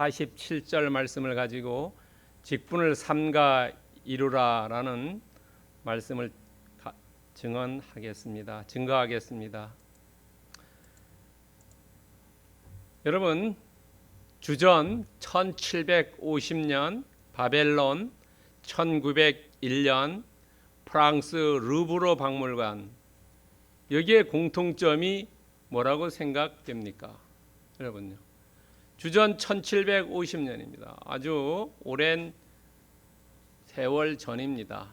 47절 말씀을 가지고 직분을 삼가 이루라라는 말씀을 증거하겠습니다. 여러분, 주전 1750년 바벨론, 1901년 프랑스 루브르 박물관, 여기에 공통점이 뭐라고 생각됩니까? 여러분요, 주전 1750년입니다. 아주 오랜 세월 전입니다.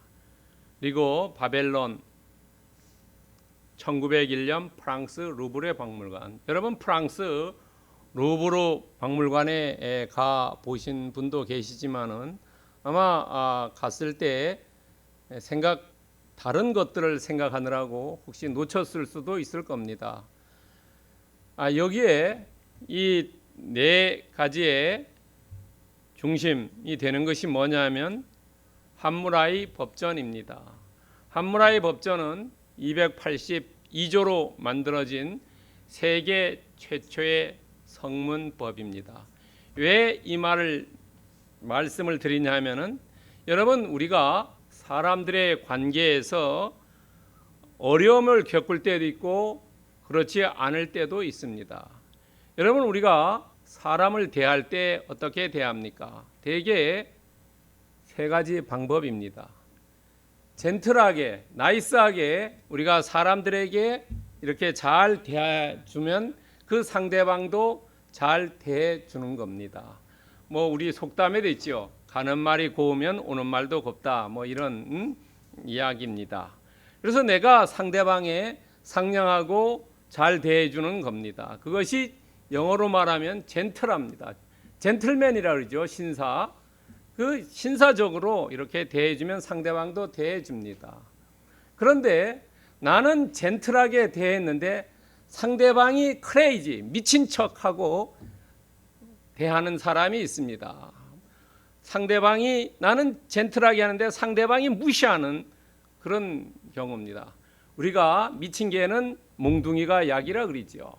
그리고 바벨론, 1901년 프랑스 루브르 박물관. 여러분, 프랑스 루브르 박물관에 가 보신 분도 계시지만은 아마 갔을 때 다른 것들을 생각하느라고 혹시 놓쳤을 수도 있을 겁니다. 여기에 이 네 가지의 중심이 되는 것이 뭐냐면 함무라이 법전입니다. 함무라이 법전은 282조로 만들어진 세계 최초의 성문법입니다. 왜 이 말씀을 드리냐면은, 여러분, 우리가 사람들의 관계에서 어려움을 겪을 때도 있고 그렇지 않을 때도 있습니다. 여러분, 우리가 사람을 대할 때 어떻게 대합니까? 대개 세 가지 방법입니다. 젠틀하게, 나이스하게 우리가 사람들에게 이렇게 잘 대해주면 그 상대방도 잘 대해주는 겁니다. 우리 속담에도 있죠. 가는 말이 고우면 오는 말도 곱다. 이런 이야기입니다. 그래서 내가 상대방에 상냥하고 잘 대해주는 겁니다. 그것이 영어로 말하면 젠틀합니다. 젠틀맨이라 그러죠. 신사. 그 신사적으로 이렇게 대해주면 상대방도 대해줍니다. 그런데 나는 젠틀하게 대했는데 상대방이 크레이지, 미친 척하고 대하는 사람이 있습니다. 나는 젠틀하게 하는데 상대방이 무시하는 그런 경우입니다. 우리가 미친 개는 몽둥이가 약이라 그러죠.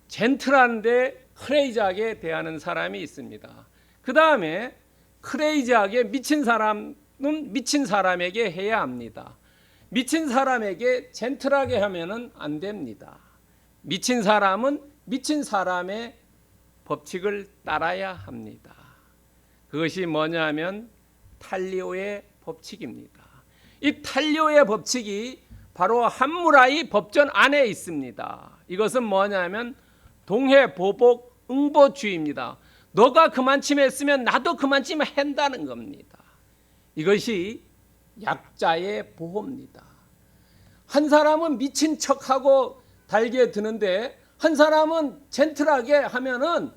젠틀한데 크레이지하게 대하는 사람이 있습니다. 그 다음에 크레이지하게 미친 사람은 미친 사람에게 해야 합니다. 미친 사람에게 젠틀하게 하면은 안 됩니다. 미친 사람은 미친 사람의 법칙을 따라야 합니다. 그것이 뭐냐면 탈리오의 법칙입니다. 이 탈리오의 법칙이 바로 함무라이 법전 안에 있습니다. 이것은 뭐냐면 동해보복 응보주의입니다. 너가 그만큼 했으면 나도 그만큼 한다는 겁니다. 이것이 약자의 보호입니다. 한 사람은 미친 척하고 달게 드는데 한 사람은 젠틀하게 하면은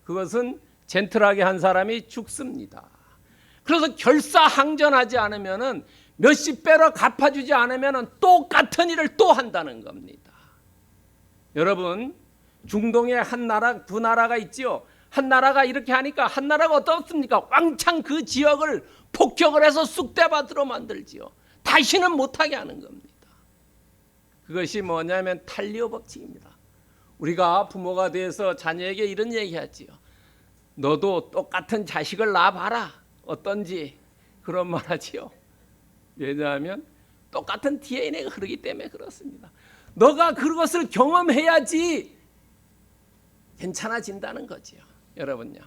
그것은 젠틀하게 한 사람이 죽습니다. 그래서 결사항전하지 않으면은 몇십 배로 갚아주지 않으면은 똑같은 일을 또 한다는 겁니다. 여러분, 중동에 한 나라, 두 나라가 있지요. 한 나라가 이렇게 하니까 한 나라가 어떻습니까? 왕창 그 지역을 폭격을 해서 쑥대밭으로 만들지요. 다시는 못하게 하는 겁니다. 그것이 뭐냐면 탈리오 법칙입니다. 우리가 부모가 돼서 자녀에게 이런 얘기하지요. 너도 똑같은 자식을 낳아봐라. 어떤지 그런 말 하지요. 왜냐하면 똑같은 DNA가 흐르기 때문에 그렇습니다. 너가 그것을 경험해야지 괜찮아진다는 거지요. 여러분요.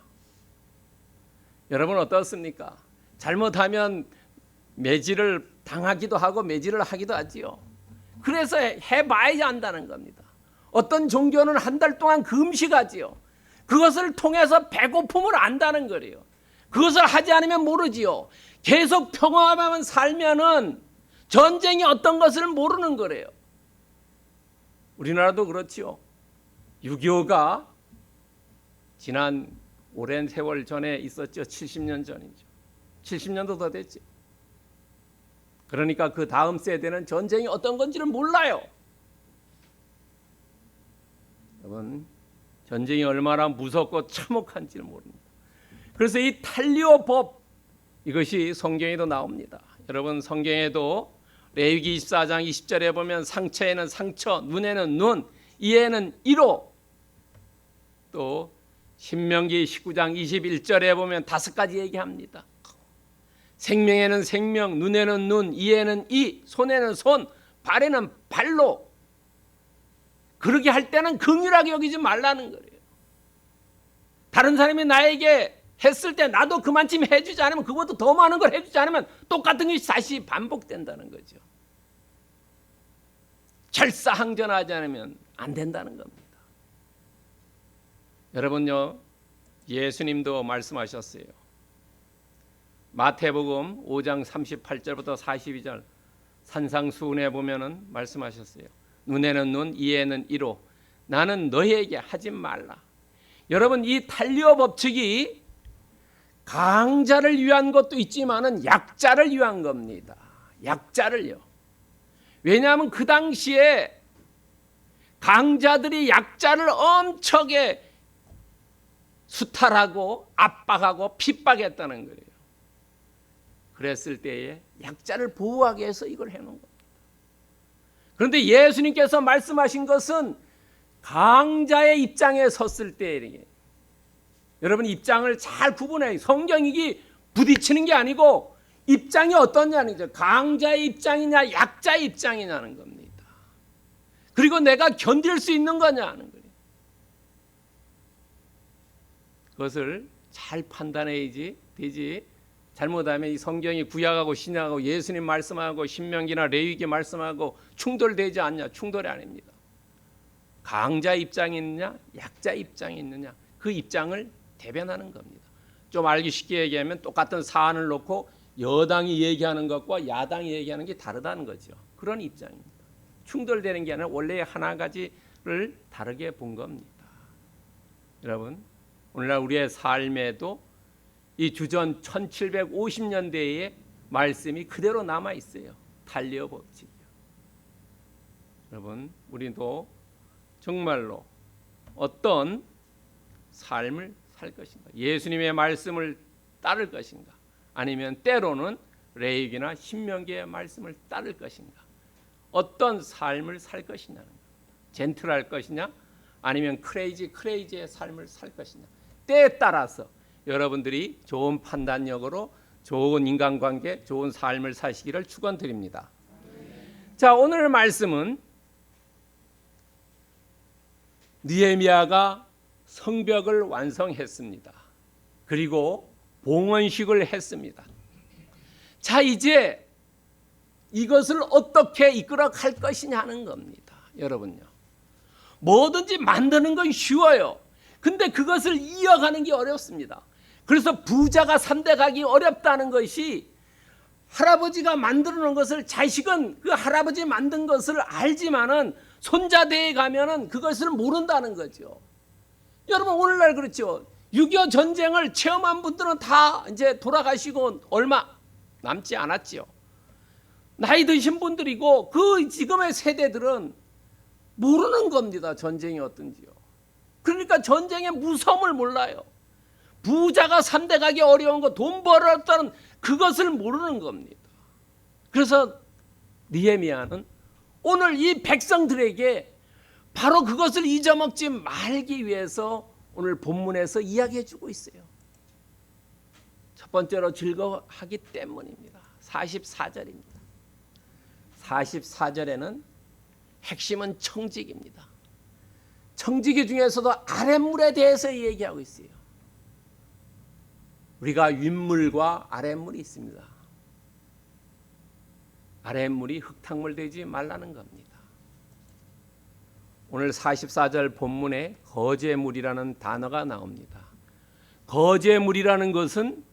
여러분 어떻습니까? 잘못하면 매질을 당하기도 하고 매질을 하기도 하지요. 그래서 해봐야지 안다는 겁니다. 어떤 종교는 한 달 동안 금식하지요. 그것을 통해서 배고픔을 안다는 거예요. 그것을 하지 않으면 모르지요. 계속 평화만 살면은 전쟁이 어떤 것을 모르는 거래요. 우리나라도 그렇지요. 6.25가 지난 오랜 세월 전에 있었죠. 70년 전이죠. 70년도 더 됐죠. 그러니까 그 다음 세대는 전쟁이 어떤 건지를 몰라요. 여러분, 전쟁이 얼마나 무섭고 참혹한지를 모릅니다. 그래서 이 탈리오 법, 이것이 성경에도 나옵니다. 여러분, 성경에도 레위기 24장 20절에 보면 상처에는 상처, 눈에는 눈, 이에는 이로, 또 신명기 19장 21절에 보면 5가지 얘기합니다. 생명에는 생명, 눈에는 눈, 이에는 이, 손에는 손, 발에는 발로. 그렇게 할 때는 긍휼하게 여기지 말라는 거예요. 다른 사람이 나에게 했을 때 나도 그만큼 해주지 않으면, 그것도 더 많은 걸 해주지 않으면 똑같은 것이 다시 반복된다는 거죠. 철사항전하지 않으면 안 된다는 겁니다. 여러분요, 예수님도 말씀하셨어요. 마태복음 5장 38절부터 42절 산상수훈에 보면은 말씀하셨어요. 눈에는 눈, 이에는 이로 나는 너희에게 하지 말라. 여러분, 이 탄리오 법칙이 강자를 위한 것도 있지만은 약자를 위한 겁니다. 약자를요. 왜냐하면 그 당시에 강자들이 약자를 엄청나게 수탈하고 압박하고 핍박했다는 거예요. 그랬을 때에 약자를 보호하기 위해서 이걸 해놓은 겁니다. 그런데 예수님께서 말씀하신 것은 강자의 입장에 섰을 때, 여러분 입장을 잘 구분해요. 성경이 부딪히는 게 아니고 입장이 어떠냐는 거죠. 강자의 입장이냐 약자의 입장이냐는 겁니다. 그리고 내가 견딜 수 있는 거냐는 거예요. 그것을 잘 판단해야지 되지. 잘못하면 이 성경이 구약하고 신약하고 예수님 말씀하고 신명기나 레위기 말씀하고 충돌되지 않냐? 충돌이 아닙니다. 강자 입장이 있느냐 약자 입장이 있느냐, 그 입장을 대변하는 겁니다. 좀 알기 쉽게 얘기하면 똑같은 사안을 놓고 여당이 얘기하는 것과 야당이 얘기하는 게 다르다는 거죠. 그런 입장입니다. 충돌되는 게 아니라 원래 하나 가지를 다르게 본 겁니다. 여러분, 오늘날 우리의 삶에도 이 주전 1750년대의 말씀이 그대로 남아 있어요. 탄리오 법칙이요. 여러분, 우리도 정말로 어떤 삶을 살 것인가? 예수님의 말씀을 따를 것인가? 아니면 때로는 레위기나 신명기의 말씀을 따를 것인가? 어떤 삶을 살 것이냐는 겁니다. 젠틀할 것이냐? 아니면 크레이지의 삶을 살 것이냐? 때에 따라서 여러분들이 좋은 판단력으로 좋은 인간관계, 좋은 삶을 사시기를 축원드립니다. 자, 오늘 말씀은 느헤미야가 성벽을 완성했습니다. 그리고 봉헌식을 했습니다. 자, 이제 이것을 어떻게 이끌어 갈 것이냐는 겁니다. 여러분요, 뭐든지 만드는 건 쉬워요. 근데 그것을 이어가는 게 어렵습니다. 그래서 부자가 3대 가기 어렵다는 것이, 할아버지가 만들어 놓은 것을 자식은 그 할아버지 만든 것을 알지만은 손자대에 가면은 그것을 모른다는 거죠. 여러분, 오늘날 그렇죠. 6.25 전쟁을 체험한 분들은 다 이제 돌아가시고 얼마 남지 않았죠. 나이 드신 분들이고 그 지금의 세대들은 모르는 겁니다. 전쟁이 어떤지요. 그러니까 전쟁의 무서움을 몰라요. 부자가 3대 가기 어려운 거, 돈 벌었다는 그것을 모르는 겁니다. 그래서 느헤미야는 오늘 이 백성들에게 바로 그것을 잊어먹지 말기 위해서 오늘 본문에서 이야기해 주고 있어요. 첫 번째로 즐거워하기 때문입니다. 44절입니다. 44절에는 핵심은 청지기입니다. 청지기 중에서도 아랫물에 대해서 얘기하고 있어요. 우리가 윗물과 아랫물이 있습니다. 아랫물이 흙탕물 되지 말라는 겁니다. 오늘 44절 본문에 거제물이라는 단어가 나옵니다. 거제물이라는 것은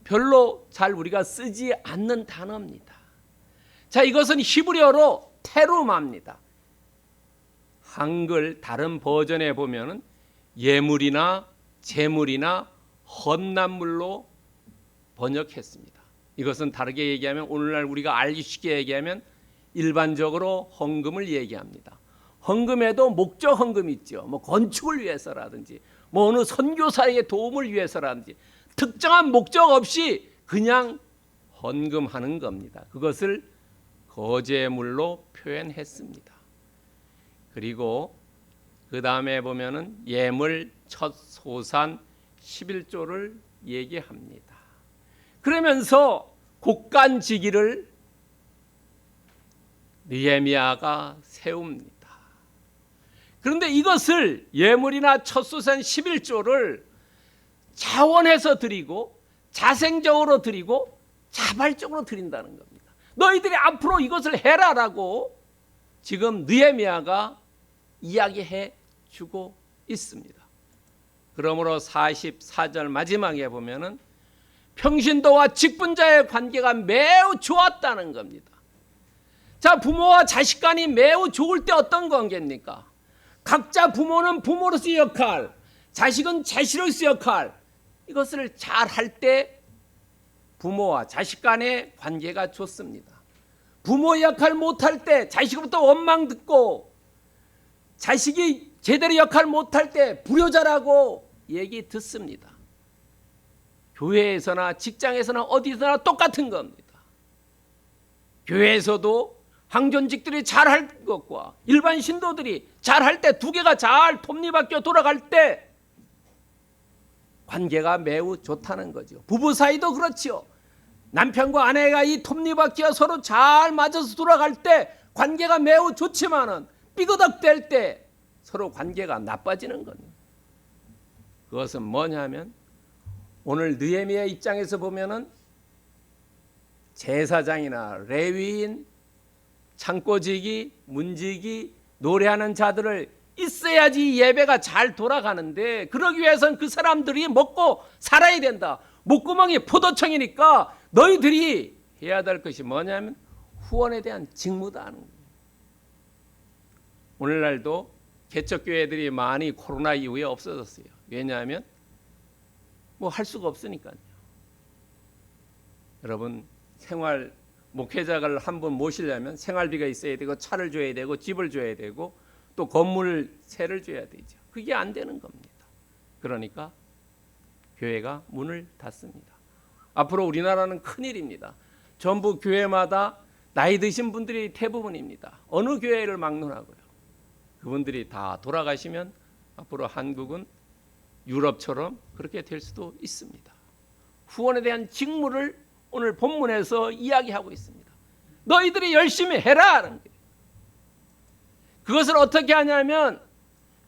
별로 잘 우리가 쓰지 않는 단어입니다. 자, 이것은 히브리어로 테루마입니다. 한글 다른 버전에 보면은 예물이나 재물이나 헌납물로 번역했습니다. 이것은 다르게 얘기하면, 오늘날 우리가 알기 쉽게 얘기하면 일반적으로 헌금을 얘기합니다. 헌금에도 목적 헌금이 있죠. 뭐 건축을 위해서라든지, 뭐 어느 선교사에게 도움을 위해서라든지, 특정한 목적 없이 그냥 헌금하는 겁니다. 그것을 거제물로 표현했습니다. 그리고 그 다음에 보면은 예물, 첫 소산, 11조를 얘기합니다. 그러면서 곡간지기를 느헤미야가 세웁니다. 그런데 이것을 예물이나 첫 소산 11조를 자원해서 드리고 자생적으로 드리고 자발적으로 드린다는 겁니다. 너희들이 앞으로 이것을 해라라고 지금 느헤미야가 이야기해 주고 있습니다. 그러므로 44절 마지막에 보면은 평신도와 직분자의 관계가 매우 좋았다는 겁니다. 자, 부모와 자식 간이 매우 좋을 때 어떤 관계입니까? 각자 부모는 부모로서의 역할, 자식은 자식으로서의 역할, 이것을 잘 할 때 부모와 자식 간의 관계가 좋습니다. 부모 역할 못할 때 자식으로부터 원망 듣고, 자식이 제대로 역할 못할 때 불효자라고 얘기 듣습니다. 교회에서나 직장에서나 어디서나 똑같은 겁니다. 교회에서도 항존직들이 잘할 것과 일반 신도들이 잘할 때, 두 개가 잘 톱니바뀌어 돌아갈 때 관계가 매우 좋다는 거죠. 부부 사이도 그렇죠. 남편과 아내가 이 톱니바퀴가 서로 잘 맞아서 돌아갈 때 관계가 매우 좋지만은 삐그덕될 때 서로 관계가 나빠지는 겁니다. 그것은 뭐냐면 오늘 느헤미야 입장에서 보면은 제사장이나 레위인, 창고지기, 문지기, 노래하는 자들을 있어야지 예배가 잘 돌아가는데, 그러기 위해서는 그 사람들이 먹고 살아야 된다. 목구멍이 포도청이니까 너희들이 해야 될 것이 뭐냐면 후원에 대한 직무다 하는 거예요. 오늘날도 개척교회들이 많이 코로나 이후에 없어졌어요. 왜냐하면 뭐 할 수가 없으니까요. 여러분, 생활 목회자를 한 분 모시려면 생활비가 있어야 되고, 차를 줘야 되고, 집을 줘야 되고, 또 건물세를 줘야 되죠. 그게 안 되는 겁니다. 그러니까 교회가 문을 닫습니다. 앞으로 우리나라는 큰일입니다. 전부 교회마다 나이 드신 분들이 대부분입니다. 어느 교회를 막론하고요. 그분들이 다 돌아가시면 앞으로 한국은 유럽처럼 그렇게 될 수도 있습니다. 후원에 대한 직무를 오늘 본문에서 이야기하고 있습니다. 너희들이 열심히 해라. 그것을 어떻게 하냐면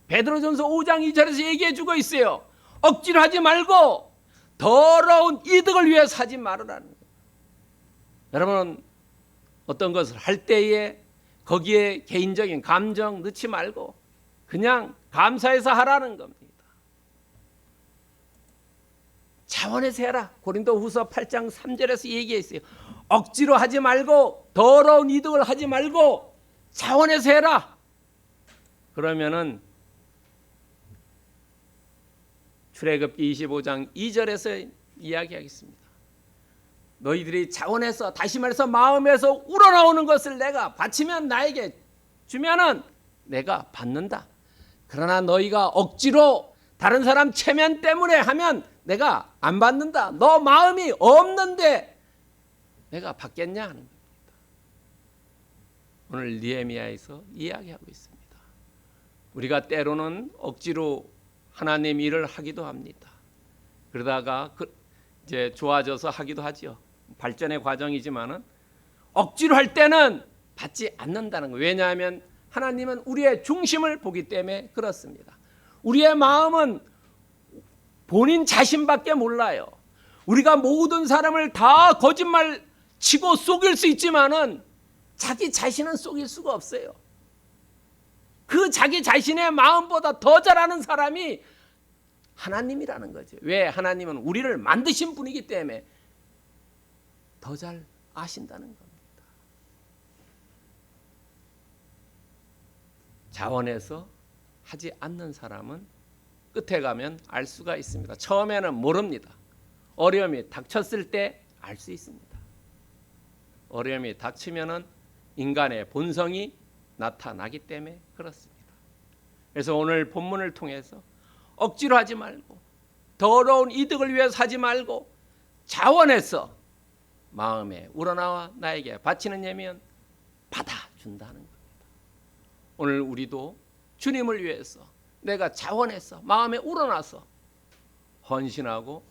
베드로전서 5장 2절에서 얘기해 주고 있어요. 억지로 하지 말고 더러운 이득을 위해서 하지 말으라는 거예요. 여러분, 어떤 것을 할 때에 거기에 개인적인 감정 넣지 말고 그냥 감사해서 하라는 겁니다. 자원해서 해라. 고린도후서 8장 3절에서 얘기했어요. 억지로 하지 말고 더러운 이득을 하지 말고 자원해서 해라. 그러면은 출애굽기 25장 2절에서 이야기하겠습니다. 너희들이 자원해서, 다시 말해서 마음에서 우러나오는 것을 내가 바치면, 나에게 주면은 내가 받는다. 그러나 너희가 억지로 다른 사람 체면 때문에 하면 내가 안 받는다. 너 마음이 없는데 내가 받겠냐 하는 겁니다. 오늘 느헤미야에서 이야기하고 있습니다. 우리가 때로는 억지로 하나님 일을 하기도 합니다. 그러다가 이제 좋아져서 하기도 하죠. 발전의 과정이지만은 억지로 할 때는 받지 않는다는 거예요. 왜냐하면 하나님은 우리의 중심을 보기 때문에 그렇습니다. 우리의 마음은 본인 자신밖에 몰라요. 우리가 모든 사람을 다 거짓말 치고 속일 수 있지만은 자기 자신은 속일 수가 없어요. 그 자기 자신의 마음보다 더 잘 아는 사람이 하나님이라는 거죠. 왜? 하나님은 우리를 만드신 분이기 때문에 더 잘 아신다는 겁니다. 자원해서 하지 않는 사람은 끝에 가면 알 수가 있습니다. 처음에는 모릅니다. 어려움이 닥쳤을 때 알 수 있습니다. 어려움이 닥치면은 인간의 본성이 나타나기 때문에 그렇습니다. 그래서 오늘 본문을 통해서 억지로 하지 말고 더러운 이득을 위해서 하지 말고 자원해서 마음에 우러나와 나에게 바치는 예면 받아준다는 겁니다. 오늘 우리도 주님을 위해서 내가 자원해서 마음에 우러나서 헌신하고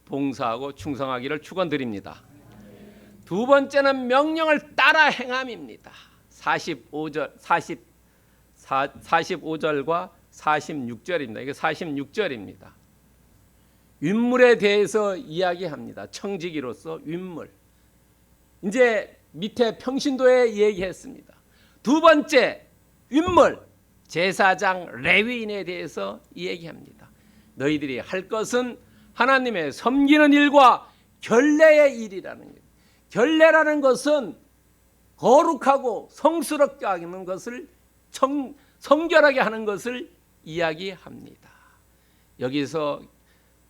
봉사하고 충성하기를 축원드립니다. 두 번째는 명령을 따라 행함입니다. 45절과 46절입니다. 이게 46절입니다. 윗물에 대해서 이야기합니다. 청지기로서 윗물. 이제 밑에 평신도에 얘기했습니다. 두 번째 윗물 제사장 레위인에 대해서 얘기합니다. 너희들이 할 것은 하나님의 섬기는 일과 결례의 일이라는 거예요. 결례라는 것은 거룩하고 성스럽게 하는 것을 성결하게 하는 것을 이야기합니다. 여기서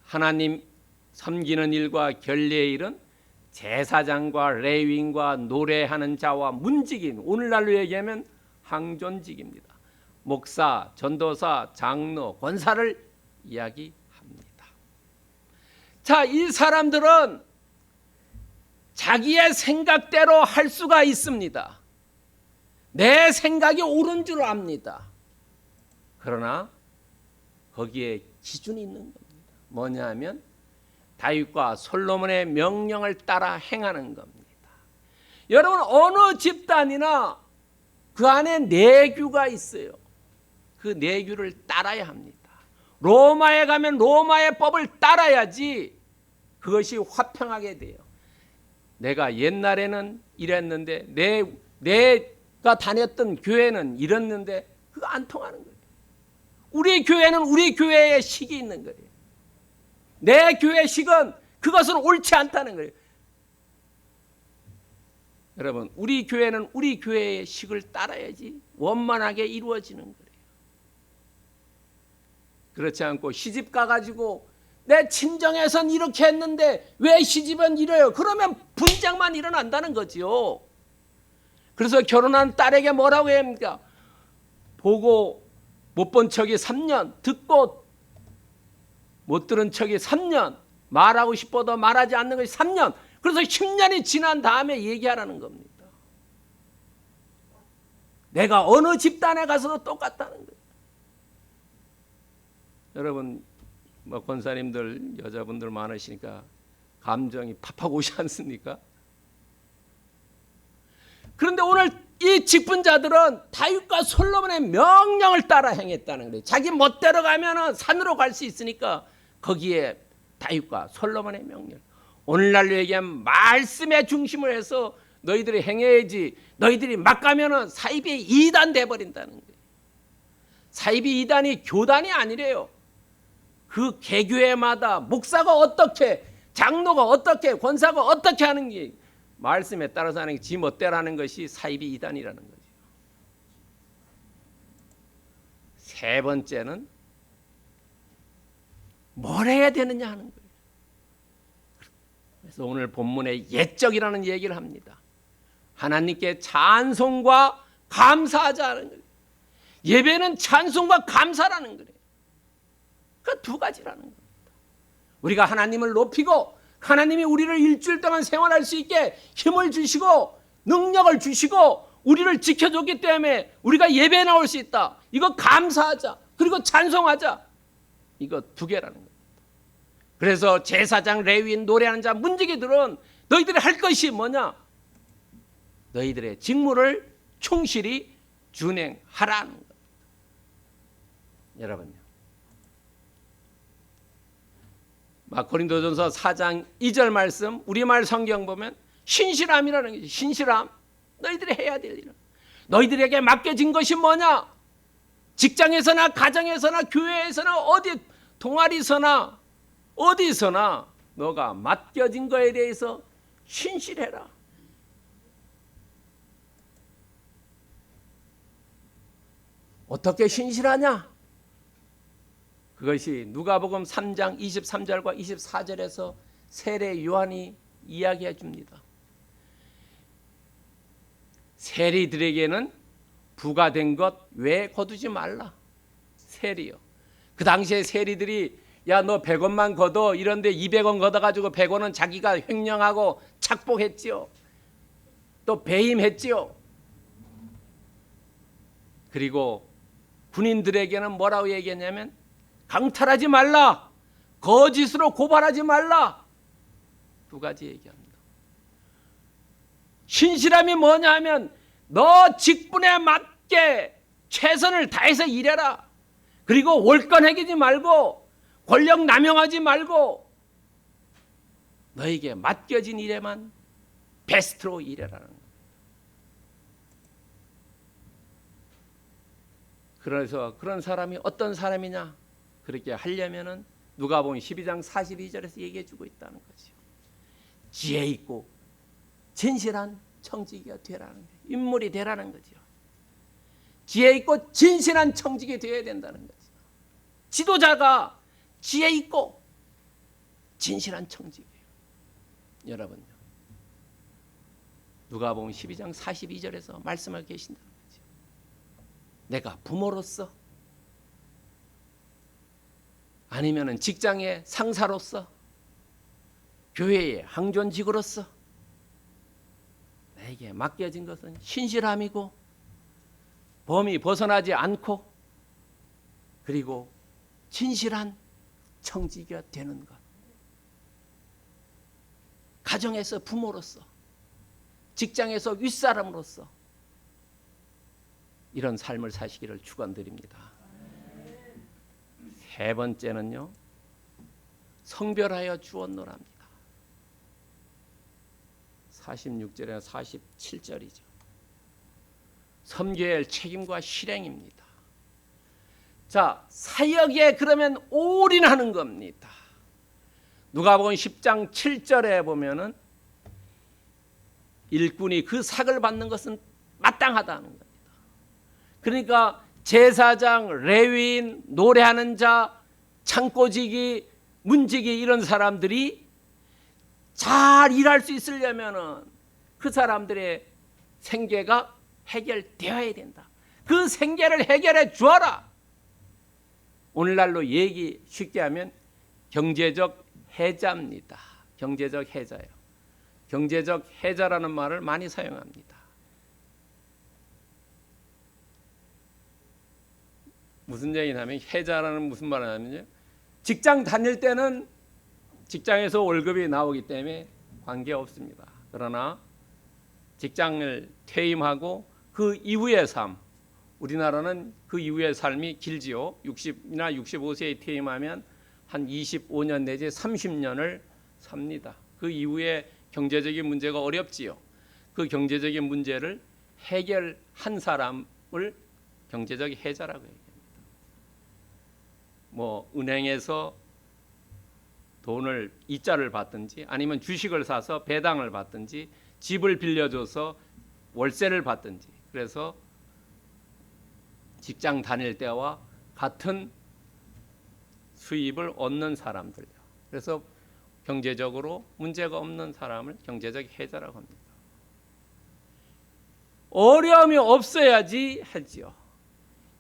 하나님 섬기는 일과 결례의 일은 제사장과 레위인과 노래하는 자와 문지긴, 오늘날로 얘기하면 항존직입니다. 목사, 전도사, 장로, 권사를 이야기합니다. 자, 이 사람들은 자기의 생각대로 할 수가 있습니다. 내 생각이 옳은 줄 압니다. 그러나 거기에 기준이 있는 겁니다. 뭐냐 하면 다윗과 솔로몬의 명령을 따라 행하는 겁니다. 여러분, 어느 집단이나 그 안에 내규가 있어요. 그 내규를 따라야 합니다. 로마에 가면 로마의 법을 따라야지 그것이 화평하게 돼요. 내가 옛날에는 이랬는데 내가 다녔던 교회는 이랬는데 그거 안 통하는 거예요. 우리 교회는 우리 교회의 식이 있는 거예요. 내 교회 식은 그것은 옳지 않다는 거예요. 여러분, 우리 교회는 우리 교회의 식을 따라야지 원만하게 이루어지는 거예요. 그렇지 않고 시집 가가지고 내 친정에선 이렇게 했는데 왜 시집은 이래요? 그러면 분쟁만 일어난다는 거지요. 그래서 결혼한 딸에게 뭐라고 해야 합니까? 보고 못 본 척이 3년, 듣고 못 들은 척이 3년, 말하고 싶어도 말하지 않는 것이 3년. 그래서 10년이 지난 다음에 얘기하라는 겁니다. 내가 어느 집단에 가서도 똑같다는 거예요. 여러분, 권사님들 여자분들 많으시니까 감정이 팍팍 오지 않습니까? 그런데 오늘 이 직분자들은 다윗과 솔로몬의 명령을 따라 행했다는 거예요. 자기 멋대로 가면은 산으로 갈 수 있으니까 거기에 다윗과 솔로몬의 명령. 오늘날로 얘기하면 말씀에 중심을 해서 너희들이 행해야지. 너희들이 막 가면은 사이비 이단 돼버린다는 거예요. 사이비 이단이 교단이 아니래요. 그 개교회마다 목사가 어떻게, 장로가 어떻게, 권사가 어떻게 하는 게 말씀에 따라서 하는 게 지 멋대로 하는 것이 사이비 이단이라는 거죠. 세 번째는 뭘 해야 되느냐 하는 거예요. 그래서 오늘 본문에 예적이라는 얘기를 합니다. 하나님께 찬송과 감사하자는 거예요. 예배는 찬송과 감사라는 거예요. 그 두 가지라는 겁니다. 우리가 하나님을 높이고 하나님이 우리를 일주일 동안 생활할 수 있게 힘을 주시고 능력을 주시고 우리를 지켜줬기 때문에 우리가 예배에 나올 수 있다. 이거 감사하자. 그리고 찬송하자. 이거 두 개라는 겁니다. 그래서 제사장, 레위인, 노래하는 자, 문지기들은 너희들이 할 것이 뭐냐? 너희들의 직무를 충실히 준행하라는 겁니다. 여러분요. 고린도전서 4장 2절 말씀, 우리말 성경 보면 신실함이라는 거지. 신실함. 너희들이 해야 될 일은. 너희들에게 맡겨진 것이 뭐냐? 직장에서나 가정에서나 교회에서나 어디 동아리서나 어디서나 너가 맡겨진 거에 대해서 신실해라. 어떻게 신실하냐? 그것이 누가복음 3장 23절과 24절에서 세례 요한이 이야기해 줍니다. 세리들에게는 부과된 것 외에 거두지 말라. 세리요. 그 당시에 세리들이 야, 너 100원만 걷어 이런데 200원 걷어가지고 100원은 자기가 횡령하고 착복했지요. 또 배임했지요. 그리고 군인들에게는 뭐라고 얘기했냐면 강탈하지 말라, 거짓으로 고발하지 말라, 두 가지 얘기합니다. 신실함이 뭐냐 하면 너 직분에 맞게 최선을 다해서 일해라. 그리고 월권해기지 말고 권력 남용하지 말고 너에게 맡겨진 일에만 베스트로 일해라는 거예요. 그래서 그런 사람이 어떤 사람이냐, 그렇게 하려면은 누가복음 12장 42절에서 얘기해 주고 있다는 거죠. 지혜 있고 진실한 청지기가 되라는 거예요. 인물이 되라는 거죠. 지혜 있고 진실한 청지기 되어야 된다는 거죠. 지도자가 지혜 있고 진실한 청지기예요. 여러분요, 누가복음 12장 42절에서 말씀하고 계신다는 거죠. 내가 부모로서 아니면은 직장의 상사로서 교회의 항존직으로서 나에게 맡겨진 것은 신실함이고 범위 벗어나지 않고 그리고 진실한 청지기가 되는 것. 가정에서 부모로서, 직장에서 윗사람으로서 이런 삶을 사시기를 축원드립니다. 세 번째는요, 성별하여 주었노랍니다. 46절에 47절이죠. 섬겨야 할 책임과 실행입니다. 자, 사역에 그러면 올인하는 겁니다. 누가복음 10장 7절에 보면은 일꾼이 그 삭을 받는 것은 마땅하다는 겁니다. 그러니까 제사장, 레위인, 노래하는 자, 창고지기, 문지기 이런 사람들이 잘 일할 수 있으려면은 그 사람들의 생계가 해결되어야 된다. 그 생계를 해결해 주어라. 오늘날로 얘기 쉽게 하면 경제적 해자입니다. 경제적 해자예요. 경제적 해자라는 말을 많이 사용합니다. 무슨 얘기냐면 해자라는 무슨 말을 하면요, 직장 다닐 때는 직장에서 월급이 나오기 때문에 관계없습니다. 그러나 직장을 퇴임하고 그 이후의 삶, 우리나라는 그 이후의 삶이 길지요. 60이나 65세에 퇴임하면 한 25년 내지 30년을 삽니다. 그 이후에 경제적인 문제가 어렵지요. 그 경제적인 문제를 해결한 사람을 경제적 해자라고 얘기합니다. 뭐 은행에서 돈을 이자를 받든지 아니면 주식을 사서 배당을 받든지 집을 빌려줘서 월세를 받든지, 그래서 직장 다닐 때와 같은 수입을 얻는 사람들요. 그래서 경제적으로 문제가 없는 사람을 경제적 해자라고 합니다. 어려움이 없어야지 하지요.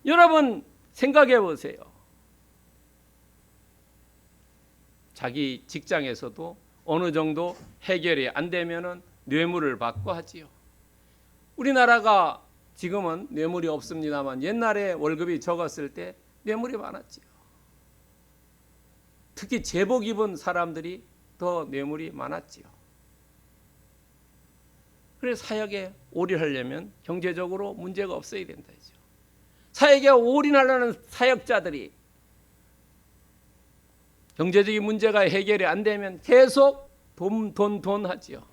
여러분 생각해 보세요. 자기 직장에서도 어느 정도 해결이 안 되면은 뇌물을 받고 하지요. 우리나라가 지금은 뇌물이 없습니다만 옛날에 월급이 적었을 때 뇌물이 많았지요. 특히 제복 입은 사람들이 더 뇌물이 많았지요. 그래서 사역에 올인하려면 경제적으로 문제가 없어야 된다죠. 사역에 올인하려는 사역자들이 경제적인 문제가 해결이 안 되면 계속 돈 하지요.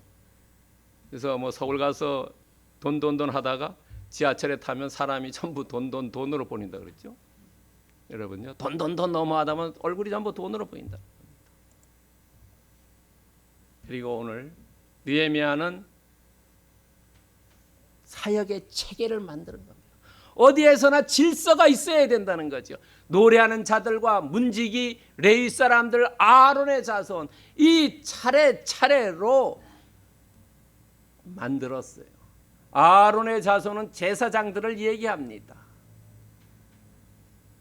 그래서 뭐 서울 가서 돈 하다가 지하철에 타면 사람이 전부 돈으로 보인다 그랬죠. 여러분요, 돈 너무하다 보면 얼굴이 전부 돈으로 보인다. 그리고 오늘 느헤미야는 사역의 체계를 만드는 겁니다. 어디에서나 질서가 있어야 된다는 거죠. 노래하는 자들과 문지기, 레위 사람들, 아론의 자손, 이 차례차례로 만들었어요. 아론의 자손은 제사장들을 얘기합니다.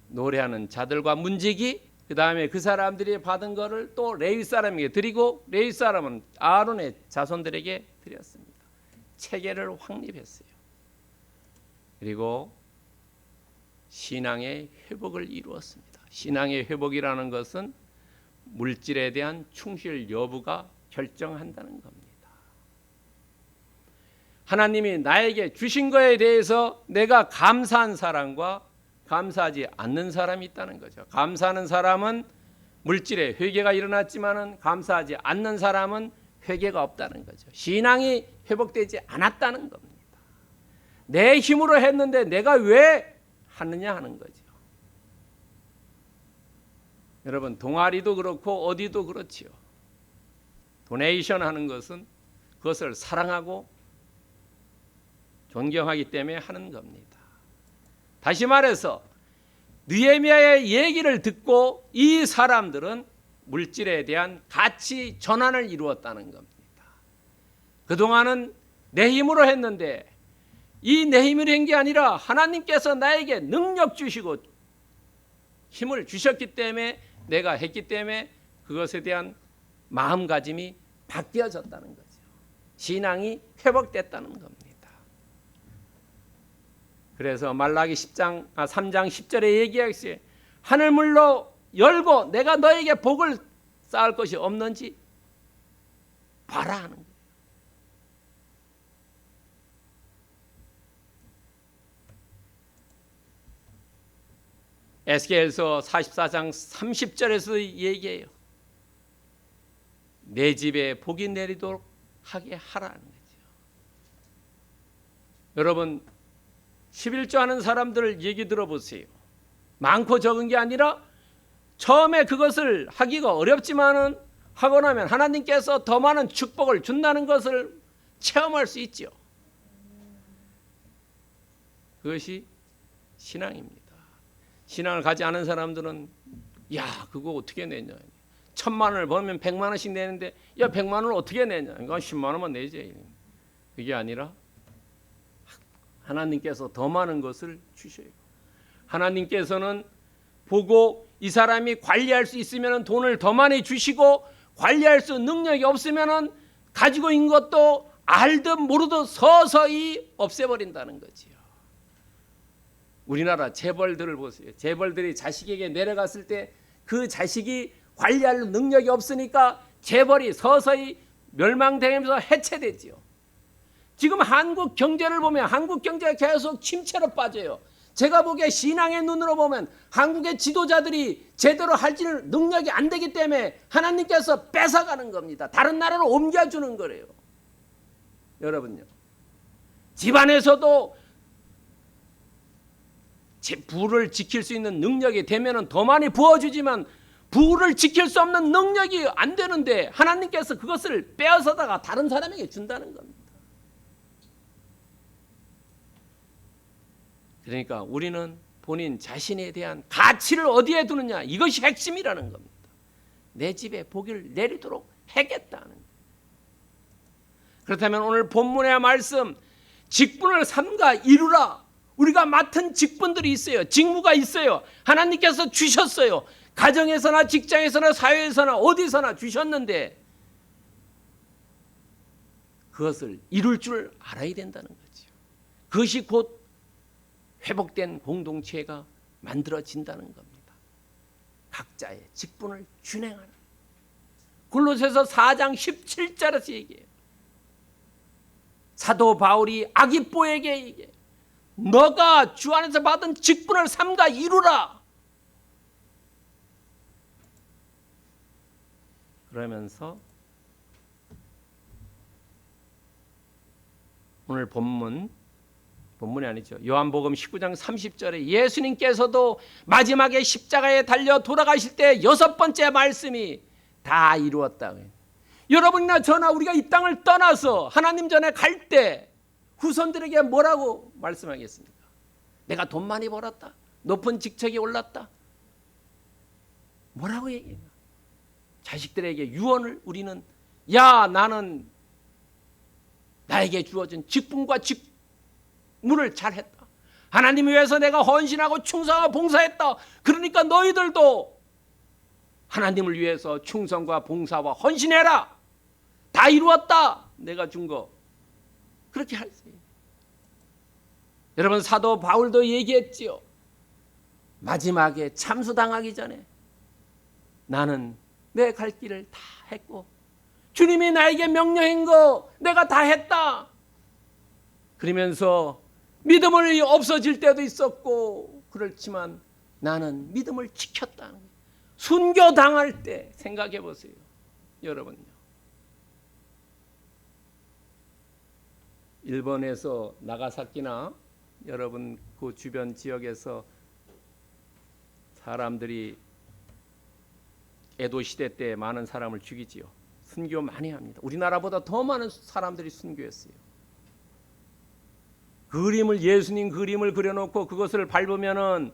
노래하는 자들과 문지기, 그 다음에 그 사람들이 받은 거를 또 레위 사람에게 드리고, 레위 사람은 아론의 자손들에게 드렸습니다. 체계를 확립했어요. 그리고 신앙의 회복을 이루었습니다. 신앙의 회복이라는 것은 물질에 대한 충실 여부가 결정한다는 겁니다. 하나님이 나에게 주신 것에 대해서 내가 감사한 사람과 감사하지 않는 사람이 있다는 거죠. 감사하는 사람은 물질에 회개가 일어났지만은 감사하지 않는 사람은 회개가 없다는 거죠. 신앙이 회복되지 않았다는 겁니다. 내 힘으로 했는데 내가 왜 하느냐 하는 거죠. 여러분, 동아리도 그렇고 어디도 그렇지요. 도네이션 하는 것은 그것을 사랑하고 존경하기 때문에 하는 겁니다. 다시 말해서 느헤미야의 얘기를 듣고 이 사람들은 물질에 대한 가치 전환을 이루었다는 겁니다. 그동안은 내 힘으로 했는데 이 내 힘으로 한 게 아니라 하나님께서 나에게 능력 주시고 힘을 주셨기 때문에 내가 했기 때문에 그것에 대한 마음가짐이 바뀌어졌다는 거죠. 신앙이 회복됐다는 겁니다. 그래서 말라기 3장 10절에 얘기하기에 하늘문으로 열고 내가 너에게 복을 쌓을 것이 없는지 봐라 하는 거예요. 에스겔서 44장 30절에서 얘기해요. 내 집에 복이 내리도록 하게 하라는 거죠. 여러분, 11조 하는 사람들 얘기 들어보세요. 많고 적은 게 아니라 처음에 그것을 하기가 어렵지만은 하고 나면 하나님께서 더 많은 축복을 준다는 것을 체험할 수 있죠. 그것이 신앙입니다. 신앙을 가지 않은 사람들은 야, 그거 어떻게 내냐. 1,000만 원을 벌면 100만 원씩 내는데 야, 100만 원을 어떻게 내냐. 이건 10만 원만 내지. 그게 아니라 하나님께서 더 많은 것을 주셔요. 하나님께서는 보고 이 사람이 관리할 수 있으면 돈을 더 많이 주시고 관리할 수 능력이 없으면 가지고 있는 것도 알듯 모르듯 서서히 없애버린다는 거지요. 우리나라 재벌들을 보세요. 재벌들이 자식에게 내려갔을 때 그 자식이 관리할 능력이 없으니까 재벌이 서서히 멸망되면서 해체되지요. 지금 한국 경제를 보면 한국 경제가 계속 침체로 빠져요. 제가 보기에 신앙의 눈으로 보면 한국의 지도자들이 제대로 할 능력이 안 되기 때문에 하나님께서 뺏어가는 겁니다. 다른 나라로 옮겨주는 거래요. 여러분요, 집안에서도 제 부를 지킬 수 있는 능력이 되면 더 많이 부어주지만 부를 지킬 수 없는 능력이 안 되는데 하나님께서 그것을 빼앗아다가 다른 사람에게 준다는 겁니다. 그러니까 우리는 본인 자신에 대한 가치를 어디에 두느냐, 이것이 핵심이라는 겁니다. 내 집에 복을 내리도록 하겠다는 거예요. 그렇다면 오늘 본문의 말씀, 직분을 삼가 이루라. 우리가 맡은 직분들이 있어요. 직무가 있어요. 하나님께서 주셨어요. 가정에서나 직장에서나 사회에서나 어디서나 주셨는데 그것을 이룰 줄 알아야 된다는 거죠. 그것이 곧 회복된 공동체가 만들어진다는 겁니다. 각자의 직분을 준행하는. 골로새서 4장 17절에서 얘기해요. 사도 바울이 아기뽀에게 얘기해요. 너가 주 안에서 받은 직분을 삼가 이루라. 그러면서 오늘 본문이 아니죠. 요한복음 19장 30절에 예수님께서도 마지막에 십자가에 달려 돌아가실 때 6번째 말씀이 다 이루었다. 여러분이나 저나 우리가 이 땅을 떠나서 하나님 전에 갈 때 후손들에게 뭐라고 말씀하겠습니까? 내가 돈 많이 벌었다. 높은 직책에 올랐다. 뭐라고 얘기해요? 자식들에게 유언을 우리는 야, 나는 나에게 주어진 직분과 직무를 잘했다. 하나님 위해서 내가 헌신하고 충성하고 봉사했다. 그러니까 너희들도 하나님을 위해서 충성과 봉사와 헌신해라. 다 이루었다. 내가 준 거. 그렇게 할 수 있어요. 여러분, 사도 바울도 얘기했지요. 마지막에 참수당하기 전에 나는 내 갈 길을 다 했고 주님이 나에게 명령한 거 내가 다 했다. 그러면서 믿음이 없어질 때도 있었고 그렇지만 나는 믿음을 지켰다는 거예요. 순교당할 때 생각해 보세요. 여러분요. 일본에서 나가사키나 여러분 그 주변 지역에서 사람들이 에도 시대 때 많은 사람을 죽이지요. 순교 많이 합니다. 우리나라보다 더 많은 사람들이 순교했어요. 그림을 예수님 그림을 그려놓고 그것을 밟으면은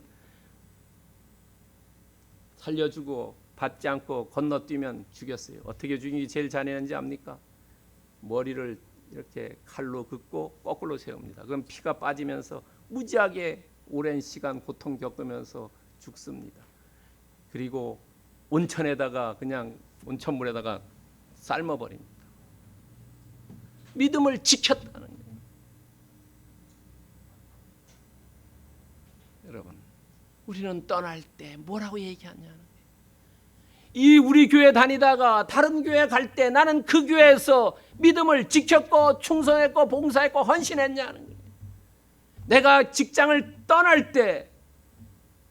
살려주고 받지 않고 건너뛰면 죽였어요. 어떻게 죽이기 제일 잘했는지 압니까? 머리를 이렇게 칼로 긋고 거꾸로 세웁니다. 그럼 피가 빠지면서 무지하게 오랜 시간 고통 겪으면서 죽습니다. 그리고 온천에다가 그냥 온천물에다가 삶아버립니다. 믿음을 지켰다는 거예요. 여러분, 우리는 떠날 때 뭐라고 얘기하냐는 거예요. 이 우리 교회 다니다가 다른 교회 갈 때 나는 그 교회에서 믿음을 지켰고 충성했고 봉사했고 헌신했냐는 거예요. 내가 직장을 떠날 때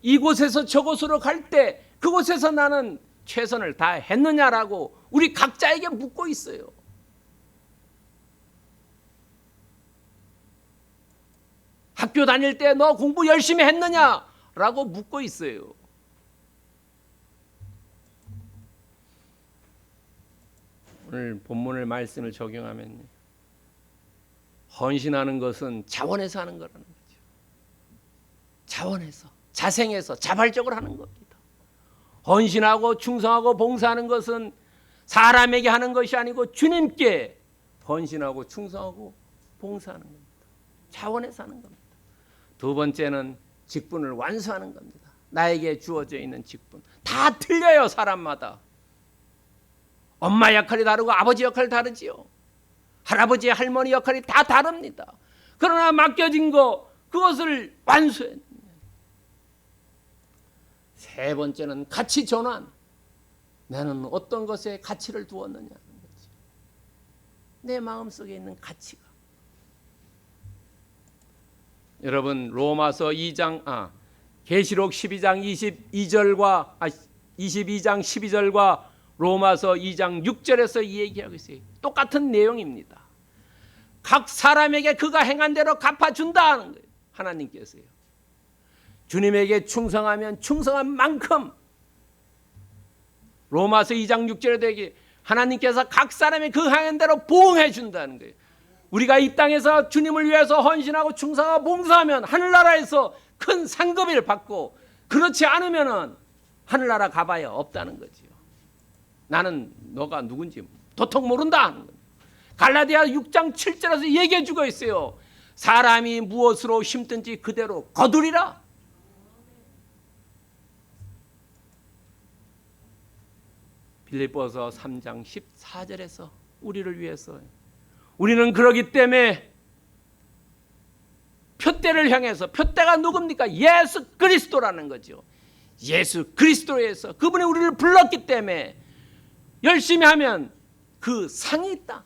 이곳에서 저곳으로 갈 때 그곳에서 나는 최선을 다했느냐라고 우리 각자에게 묻고 있어요. 학교 다닐 때 너 공부 열심히 했느냐라고 묻고 있어요. 오늘 본문을 말씀을 적용하면 헌신하는 것은 자원해서 하는 거라는 거죠. 자원해서, 자생해서, 자발적으로 하는 겁니다. 헌신하고 충성하고 봉사하는 것은 사람에게 하는 것이 아니고 주님께 헌신하고 충성하고 봉사하는 겁니다. 자원해서 하는 겁니다. 두 번째는 직분을 완수하는 겁니다. 나에게 주어져 있는 직분. 다 틀려요, 사람마다. 엄마 역할이 다르고 아버지 역할이 다르지요. 할아버지, 할머니 역할이 다 다릅니다. 그러나 맡겨진 거 그것을 완수해. 세 번째는 가치 전환. 나는 어떤 것에 가치를 두었느냐는 거지. 내 마음속에 있는 가치가. 여러분 로마서 2장 계시록 12장 22절과 22장 12절과 로마서 2장 6절에서 이 얘기하고 있어요. 똑같은 내용입니다. 각 사람에게 그가 행한 대로 갚아준다는 거예요. 하나님께서요. 주님에게 충성하면 충성한 만큼 로마서 2장 6절에 되게 하나님께서 각 사람의 그 행한 대로 보응해 준다는 거예요. 우리가 이 땅에서 주님을 위해서 헌신하고 충성하고 봉사하면 하늘나라에서 큰 상급을 받고 그렇지 않으면은 하늘나라 가봐야 없다는 거지요. 나는 너가 누군지 도통 모른다 하는 거예요. 갈라디아 6장 7절에서 얘기해 주고 있어요. 사람이 무엇으로 심든지 그대로 거두리라. 빌립보서 3장 14절에서 우리를 위해서 우리는 그러기 때문에 표대를 향해서 표대가 누굽니까? 예수 그리스도라는 거죠. 예수 그리스도에서 그분이 우리를 불렀기 때문에 열심히 하면 그 상이 있다.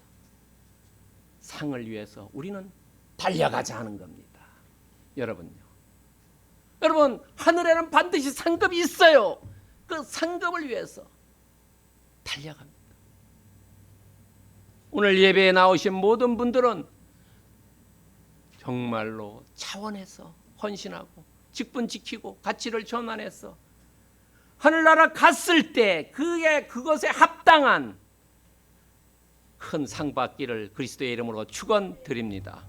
상을 위해서 우리는 달려가자 하는 겁니다. 여러분요. 여러분 하늘에는 반드시 상급이 있어요. 그 상급을 위해서 달려갑니다. 오늘 예배에 나오신 모든 분들은 정말로 차원에서 헌신하고 직분 지키고 가치를 전환해서 하늘나라 갔을 때 그것에 합당한 큰 상 받기를 그리스도의 이름으로 축원드립니다.